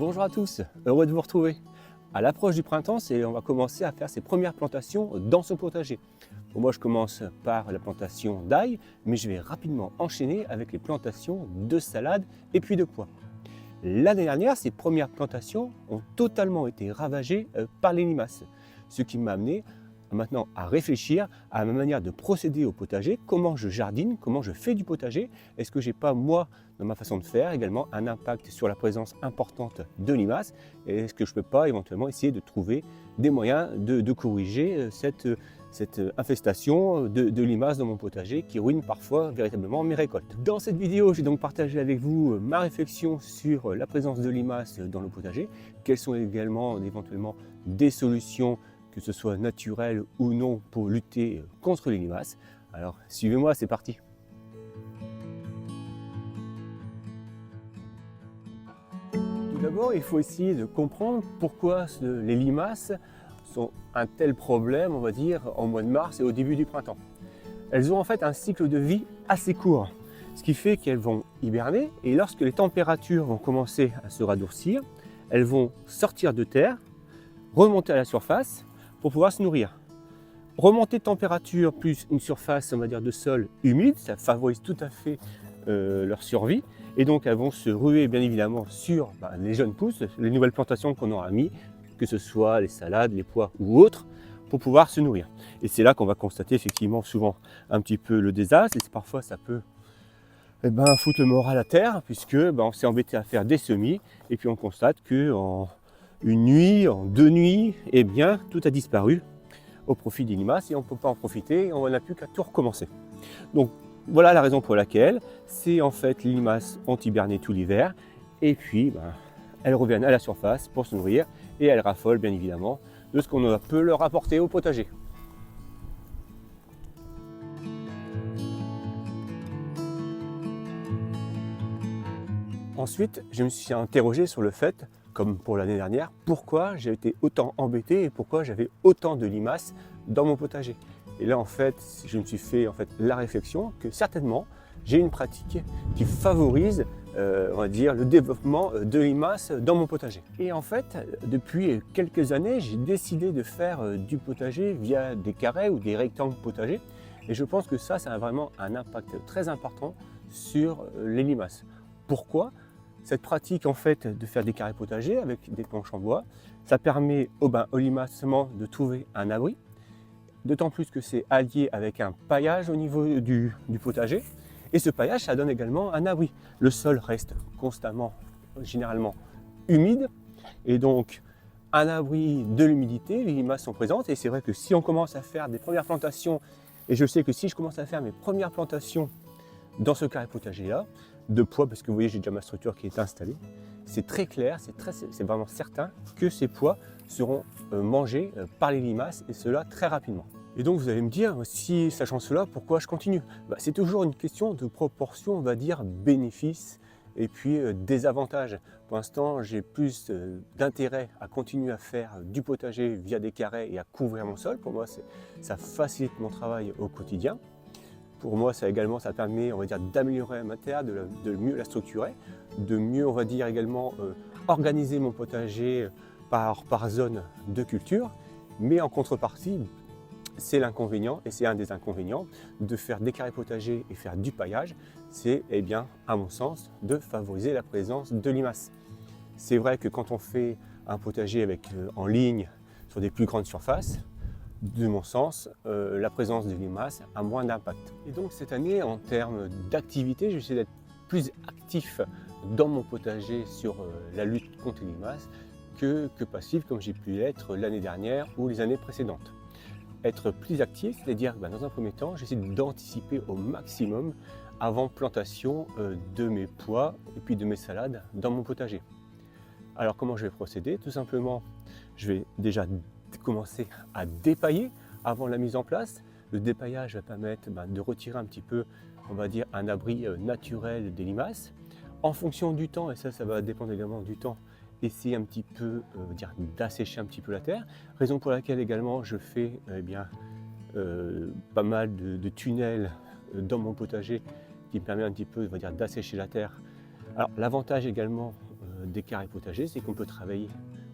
Bonjour à tous, heureux de vous retrouver. À l'approche du printemps, on va commencer à faire ses premières plantations dans son potager. Pour moi, je commence par la plantation d'ail, mais je vais rapidement enchaîner avec les plantations de salade et puis de pois. L'année dernière, ces premières plantations ont totalement été ravagées par les limaces, ce qui m'a amené maintenant à réfléchir à ma manière de procéder au potager, comment je jardine, comment je fais du potager. Est-ce que j'ai pas, moi, dans ma façon de faire, également un impact sur la présence importante de limaces? Et est-ce que je ne peux pas éventuellement essayer de trouver des moyens de corriger cette infestation de limaces dans mon potager qui ruine parfois véritablement mes récoltes. Dans cette vidéo, j'ai donc partagé avec vous ma réflexion sur la présence de limaces dans le potager, quelles sont également éventuellement des solutions, que ce soit naturelles ou non, pour lutter contre les limaces. Alors suivez-moi, c'est parti. Tout d'abord, il faut essayer de comprendre pourquoi les limaces sont un tel problème, on va dire, en mois de mars et au début du printemps. Elles ont en fait un cycle de vie assez court, ce qui fait qu'elles vont hiberner et lorsque les températures vont commencer à se radoucir, elles vont sortir de terre, remonter à la surface pour pouvoir se nourrir. Remontée de température plus une surface, on va dire, de sol humide, ça favorise tout à fait leur survie. Et donc elles vont se ruer bien évidemment sur les jeunes pousses, les nouvelles plantations qu'on aura mis, que ce soit les salades, les pois ou autres, pour pouvoir se nourrir. Et c'est là qu'on va constater effectivement souvent un petit peu le désastre, et parfois ça peut foutre le moral à terre, puisque on s'est embêté à faire des semis, et puis on constate qu'en une nuit, en 2 nuits, tout a disparu au profit des limaces, et on ne peut pas en profiter, et on n'a plus qu'à tout recommencer. Donc voilà la raison pour laquelle c'est en fait les limaces ont hiberné tout l'hiver, et puis elles reviennent à la surface pour se nourrir, et elles raffolent bien évidemment de ce qu'on peut leur apporter au potager. Ensuite, je me suis interrogé sur le fait, comme pour l'année dernière, pourquoi j'ai été autant embêté et pourquoi j'avais autant de limaces dans mon potager. Et là, en fait, je me suis fait la réflexion que certainement, j'ai une pratique qui favorise, on va dire, le développement de limaces dans mon potager. Et en fait, depuis quelques années, j'ai décidé de faire du potager via des carrés ou des rectangles potagers. Et je pense que ça a vraiment un impact très important sur les limaces. Pourquoi ? Cette pratique en fait de faire des carrés potagers avec des planches en bois, ça permet aux limaces de trouver un abri, d'autant plus que c'est allié avec un paillage au niveau du potager, et ce paillage ça donne également un abri. Le sol reste constamment, généralement humide, et donc un abri de l'humidité, les limaces sont présentes, et c'est vrai que si on commence à faire des premières plantations, et je sais que si je commence à faire mes premières plantations dans ce carré potager là, de pois, parce que vous voyez j'ai déjà ma structure qui est installée, c'est très clair, c'est vraiment certain que ces pois seront mangés par les limaces, et cela très rapidement. Et donc vous allez me dire, si sachant cela, pourquoi je continue? C'est toujours une question de proportion, on va dire, bénéfice et puis désavantage. Pour l'instant, j'ai plus d'intérêt à continuer à faire du potager via des carrés et à couvrir mon sol. Pour moi, ça facilite mon travail au quotidien. Pour moi, ça permet, on va dire, d'améliorer ma terre, de mieux la structurer, de mieux, on va dire, également organiser mon potager par zone de culture. Mais en contrepartie, c'est l'inconvénient, et c'est un des inconvénients, de faire des carrés potagers et faire du paillage, c'est, à mon sens, de favoriser la présence de limaces. C'est vrai que quand on fait un potager en ligne sur des plus grandes surfaces, de mon sens, la présence de limaces a moins d'impact. Et donc cette année, en termes d'activité, je vais essayer d'être plus actif dans mon potager sur la lutte contre les limaces que passif comme j'ai pu l'être l'année dernière ou les années précédentes. Être plus actif, c'est-à-dire dans un premier temps, j'essaie d'anticiper au maximum avant plantation de mes pois et puis de mes salades dans mon potager. Alors comment je vais procéder? Tout simplement, je vais déjà commencer à dépailler avant la mise en place. Le dépaillage va permettre de retirer un petit peu, on va dire, un abri naturel des limaces. En fonction du temps, et ça va dépendre également du temps, essayer un petit peu d'assécher un petit peu la terre. Raison pour laquelle également je fais pas mal de tunnels dans mon potager qui me permet un petit peu d'assécher la terre. Alors l'avantage également des carrés potagers, c'est qu'on peut travailler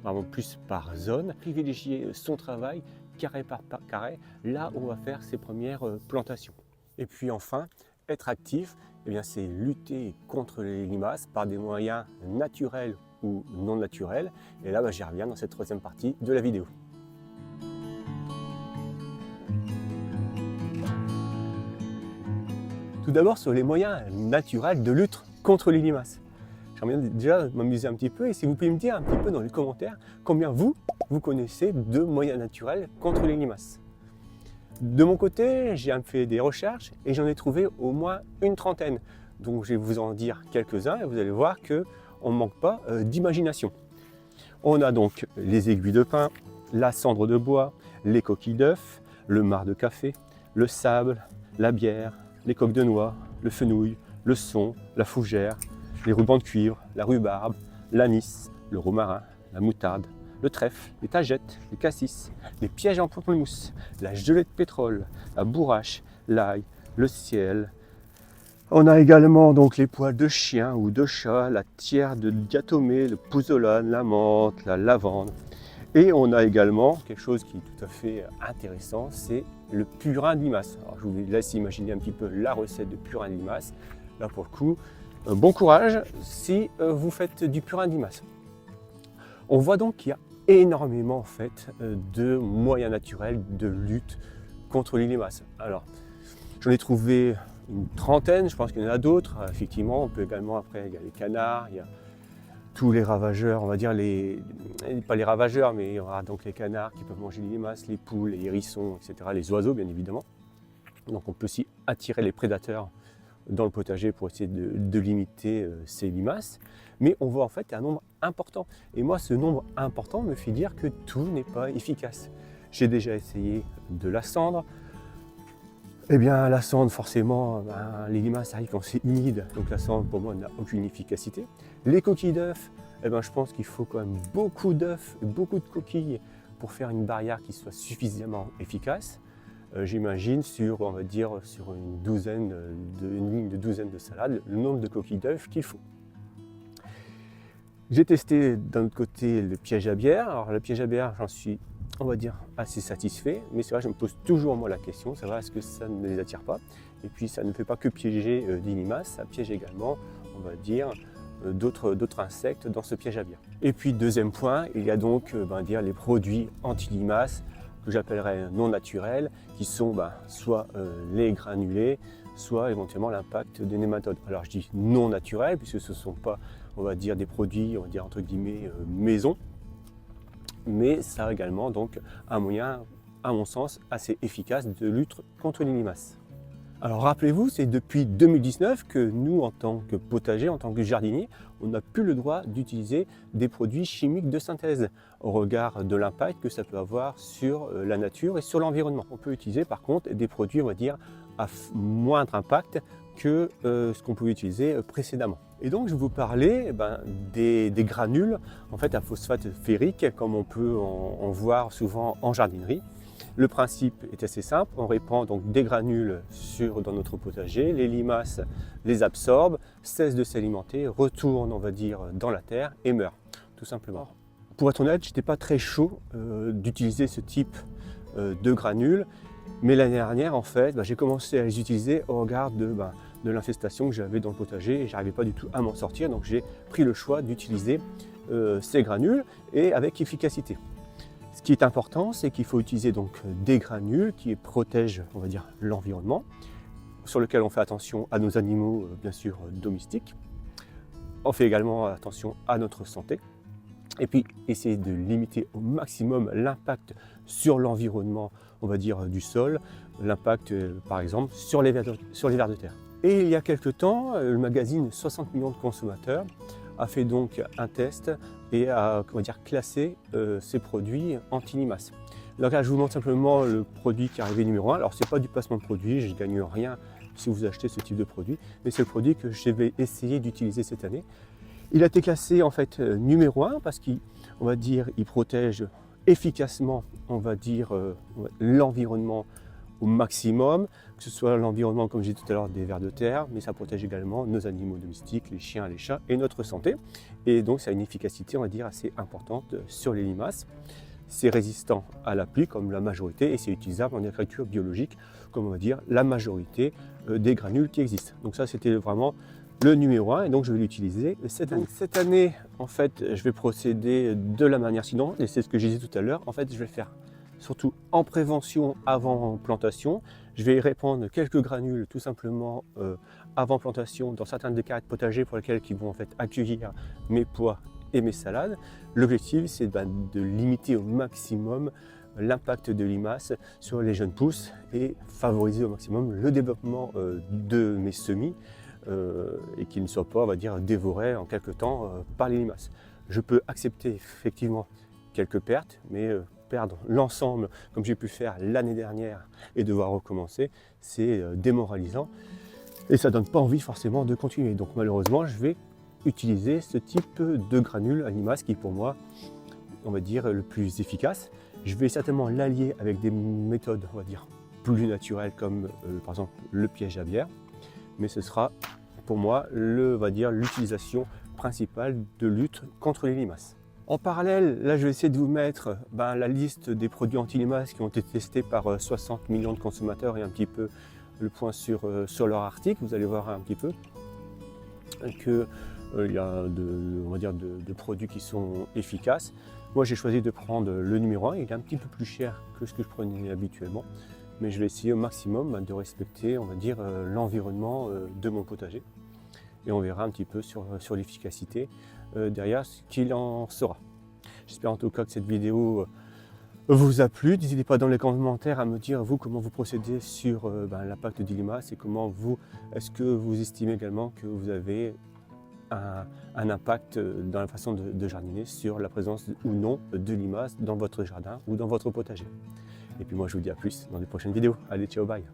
vraiment plus par zone, privilégier son travail carré par carré, là où on va faire ses premières plantations. Et puis enfin, être actif, eh bien, c'est lutter contre les limaces par des moyens naturels ou non naturels. Et là, j'y reviens dans cette troisième partie de la vidéo. Tout d'abord sur les moyens naturels de lutte contre les limaces. J'aimerais bien déjà m'amuser un petit peu et si vous pouvez me dire un petit peu dans les commentaires combien vous connaissez de moyens naturels contre les limaces. De mon côté, j'ai fait des recherches et j'en ai trouvé au moins une trentaine. Donc je vais vous en dire quelques-uns et vous allez voir qu'on ne manque pas d'imagination. On a donc les aiguilles de pin, la cendre de bois, les coquilles d'œufs, le marc de café, le sable, la bière, les coques de noix, le fenouil, le son, la fougère, les rubans de cuivre, la rhubarbe, l'anis, le romarin, la moutarde, le trèfle, les tagettes, les cassis, les pièges en pamplemousse, la gelée de pétrole, la bourrache, l'ail, le ciel. On a également donc les poils de chien ou de chat, la tiare de diatomée, le pouzzolane, la menthe, la lavande. Et on a également quelque chose qui est tout à fait intéressant, c'est le purin de limace. Alors je vous laisse imaginer un petit peu la recette de purin de limace. Là pour le coup, bon courage si vous faites du purin de limace. On voit donc qu'il y a énormément en fait de moyens naturels de lutte contre les limaces. Alors j'en ai trouvé une trentaine, je pense qu'il y en a d'autres. Effectivement, on peut également, après, il y a les canards, il y a tous les ravageurs, on va dire, pas les ravageurs, mais il y aura donc les canards qui peuvent manger les limaces, les poules, les hérissons, etc., les oiseaux, bien évidemment. Donc on peut aussi attirer les prédateurs dans le potager pour essayer de limiter ces limaces. Mais on voit en fait un nombre important. Et moi, ce nombre important me fait dire que tout n'est pas efficace. J'ai déjà essayé de la cendre. Eh bien, la cendre, forcément, les limaces arrivent quand c'est humide, donc la cendre, pour moi, n'a aucune efficacité. Les coquilles d'œufs, eh bien, je pense qu'il faut quand même beaucoup d'œufs, beaucoup de coquilles pour faire une barrière qui soit suffisamment efficace. J'imagine sur, on va dire, sur une ligne de douzaine de salades, le nombre de coquilles d'œufs qu'il faut. J'ai testé d'un autre côté le piège à bière. Alors, le piège à bière, j'en suis, on va dire, assez satisfait, mais c'est vrai, je me pose toujours moi la question, ça va, est-ce que ça ne les attire pas? Et puis ça ne fait pas que piéger des limaces, ça piège également, on va dire, d'autres insectes dans ce piège à bière. Et puis deuxième point, il y a donc les produits anti-limaces que j'appellerais non naturels, qui sont soit les granulés, soit éventuellement l'impact des nématodes. Alors je dis non naturels, puisque ce ne sont pas, on va dire, des produits, on va dire entre guillemets, maison, mais ça a également donc un moyen, à mon sens, assez efficace de lutte contre les limaces. Alors rappelez-vous, c'est depuis 2019 que nous, en tant que potager, en tant que jardinier, on n'a plus le droit d'utiliser des produits chimiques de synthèse au regard de l'impact que ça peut avoir sur la nature et sur l'environnement. On peut utiliser par contre des produits, on va dire, à moindre impact que ce qu'on pouvait utiliser précédemment. Et donc je vais vous parler des granules en fait, à phosphate ferrique, comme on peut en voir souvent en jardinerie. Le principe est assez simple, on répand donc des granules dans notre potager, les limaces les absorbent, cessent de s'alimenter, retournent, on va dire, dans la terre et meurent, tout simplement. Pour être honnête, je n'étais pas très chaud d'utiliser ce type de granules, mais l'année dernière, en fait, j'ai commencé à les utiliser au regard de l'infestation que j'avais dans le potager et je n'arrivais pas du tout à m'en sortir, donc j'ai pris le choix d'utiliser ces granules et avec efficacité. Ce qui est important, c'est qu'il faut utiliser donc des granules qui protègent, on va dire, l'environnement, sur lequel on fait attention à nos animaux, bien sûr, domestiques. On fait également attention à notre santé. Et puis, essayer de limiter au maximum l'impact sur l'environnement, on va dire, du sol, l'impact, par exemple, sur les vers de terre. Et il y a quelques temps, le magazine 60 millions de consommateurs a fait donc un test et a classé ces produits anti-limaces. Donc là, je vous montre simplement le produit qui est arrivé numéro 1. Alors, ce n'est pas du placement de produit, je ne gagne rien si vous achetez ce type de produit, mais c'est le produit que je vais essayer d'utiliser cette année. Il a été classé en fait numéro 1 parce qu'il protège efficacement, on va dire, l'environnement au maximum, que ce soit l'environnement, comme j'ai dit tout à l'heure, des vers de terre, mais ça protège également nos animaux domestiques, les chiens, les chats et notre santé. Et donc ça a une efficacité, on va dire, assez importante sur les limaces. C'est résistant à la pluie comme la majorité et c'est utilisable en agriculture biologique comme on va dire la majorité des granules qui existent. Donc ça c'était vraiment le numéro 1 et donc je vais l'utiliser cette année. Cette année en fait je vais procéder de la manière suivante et c'est ce que j'ai dit tout à l'heure. En fait je vais faire surtout en prévention avant plantation. Je vais répandre quelques granules tout simplement avant plantation dans certains des carrés de potager pour lesquels ils vont en fait accueillir mes pois et mes salades. L'objectif c'est de limiter au maximum l'impact de limaces sur les jeunes pousses et favoriser au maximum le développement de mes semis et qu'ils ne soient pas, on va dire, dévorés en quelque temps par les limaces. Je peux accepter effectivement quelques pertes, mais perdre l'ensemble comme j'ai pu faire l'année dernière et devoir recommencer, c'est démoralisant et ça ne donne pas envie forcément de continuer. Donc malheureusement, je vais utiliser ce type de granules à limaces qui pour moi, on va dire, le plus efficace. Je vais certainement l'allier avec des méthodes, on va dire, plus naturelles comme par exemple le piège à bière, mais ce sera pour moi l'utilisation principale de lutte contre les limaces. En parallèle, là je vais essayer de vous mettre la liste des produits anti-limaces qui ont été testés par 60 millions de consommateurs et un petit peu le point sur leur article. Vous allez voir un petit peu que il y a on va dire de produits qui sont efficaces. Moi j'ai choisi de prendre le numéro 1, il est un petit peu plus cher que ce que je prenais habituellement, mais je vais essayer au maximum de respecter, on va dire, l'environnement de mon potager. Et on verra un petit peu sur l'efficacité derrière ce qu'il en sera. J'espère en tout cas que cette vidéo vous a plu. N'hésitez pas dans les commentaires à me dire vous comment vous procédez sur l'impact des limaces et comment vous, est-ce que vous estimez également que vous avez un impact dans la façon de jardiner sur la présence ou non de limaces dans votre jardin ou dans votre potager. Et puis moi je vous dis à plus dans les prochaines vidéos. Allez, ciao, bye.